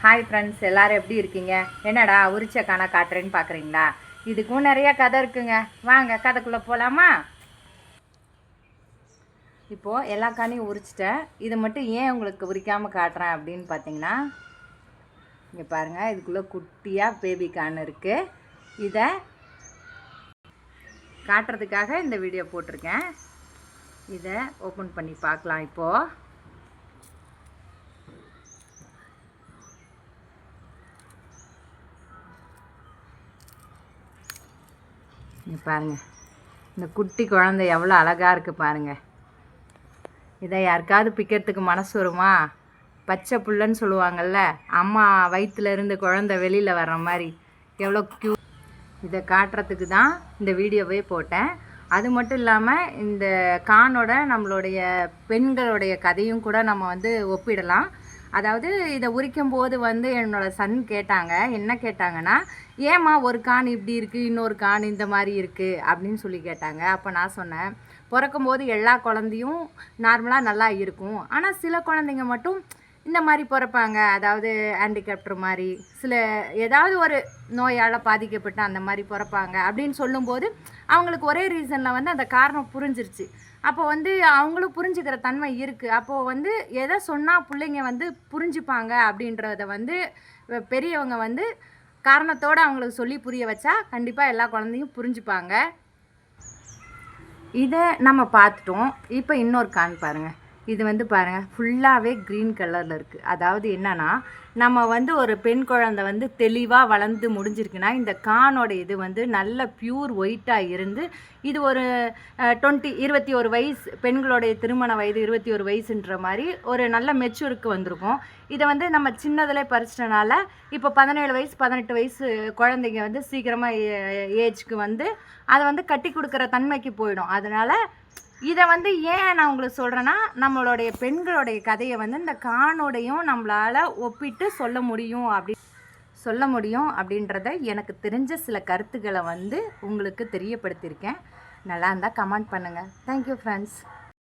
Hi friends, எல்லோரும் எப்படி இருக்கீங்க? என்னடா உரிச்ச காண காட்டுறேன்னு பார்க்குறீங்களா? இதுக்கும் நிறைய கதை இருக்குங்க. வாங்க கதைக்குள்ளே போகலாமா? இப்போது எல்லா காணையும் உரிச்சிட்டேன். இதை மட்டும் ஏன் உங்களுக்கு உரிக்காமல் காட்டுறேன் அப்படின்னு பார்த்தீங்கன்னா, இங்கே பாருங்கள், இதுக்குள்ளே குட்டியாக பேபி கான் இருக்குது. இதை காட்டுறதுக்காக இந்த வீடியோ போட்டிருக்கேன். இதை ஓப்பன் பண்ணி பார்க்கலாம். இப்போது இங்கே பாருங்கள், இந்த குட்டி குழந்தை எவ்வளோ அழகாக இருக்குது பாருங்கள். இதை யாருக்காவது பிக்கிறதுக்கு மனசு வருமா? பச்சை புள்ளன்னு சொல்லுவாங்கள்ல, அம்மா வயிற்றுலேருந்து குழந்தை வெளியில் வர்ற மாதிரி எவ்வளோ க்யூட். இதை காட்டுறதுக்கு தான் இந்த வீடியோவே போட்டேன். அது மட்டும் இல்லாமல் இந்த கானோட நம்மளுடைய பெண்களுடைய கதையும் கூட நம்ம ஒப்பிடலாம். அதாவது இதை உரிக்கும் போது என்னோடய சன் கேட்டாங்க. என்ன கேட்டாங்கன்னா, ஏம்மா ஒரு கான் இப்படி இருக்குது, இன்னொரு கான் இந்த மாதிரி இருக்குது அப்படின்னு சொல்லி கேட்டாங்க. அப்போ நான் சொன்னேன், பிறக்கும்போது எல்லா குழந்தையும் நார்மலாக நல்லா இருக்கும், ஆனால் சில குழந்தைங்க மட்டும் இந்த மாதிரி பிறப்பாங்க. அதாவது ஹேண்டிகேப்டர் மாதிரி, சில ஏதாவது ஒரு நோயால் பாதிக்கப்பட்டு அந்த மாதிரி பிறப்பாங்க அப்படின்னு சொல்லும்போது அவங்களுக்கு ஒரே ரீசனில் அந்த காரணம் புரிஞ்சிருச்சு. அப்போ அவங்களும் புரிஞ்சுக்கிற தன்மை இருக்குது. அப்போது எதை சொன்னால் பிள்ளைங்க புரிஞ்சுப்பாங்க அப்படின்றத பெரியவங்க காரணத்தோடு அவங்களுக்கு சொல்லி புரிய வச்சா கண்டிப்பாக எல்லா குழந்தையும் புரிஞ்சுப்பாங்க. இதை நம்ம பார்த்துட்டோம். இப்போ இன்னொரு கான் பாருங்கள். இது பாருங்கள், ஃபுல்லாகவே க்ரீன் கலரில் இருக்குது. அதாவது என்னென்னா, நம்ம ஒரு பெண் குழந்தை தெளிவாக வளர்ந்து முடிஞ்சிருக்குன்னா இந்த கானோட இது நல்ல ப்யூர் ஒயிட்டாக இருந்து, இது ஒரு 21 வயசு, பெண்களுடைய திருமண வயது 21 வயசுன்ற மாதிரி ஒரு நல்ல மெச்சூருக்கு வந்திருக்கும். இதை நம்ம சின்னதில் பறிச்சிட்டனால இப்போ 17 வயசு 18 வயசு குழந்தைங்க சீக்கிரமாக ஏஜ்க்கு அதை கட்டி கொடுக்குற தன்மைக்கு போயிடும். அதனால் இதை ஏன் நான் உங்களுக்கு சொல்கிறேன்னா, நம்மளுடைய பெண்களுடைய கதையை இந்த கானோடையும் நம்மளால் ஒப்பிட்டு சொல்ல முடியும் அப்படின்றத எனக்கு தெரிஞ்ச சில கருத்துக்களை உங்களுக்கு தெரியப்படுத்தியிருக்கேன். நல்லா இருந்தால் கமெண்ட் பண்ணுங்கள். Thank you friends.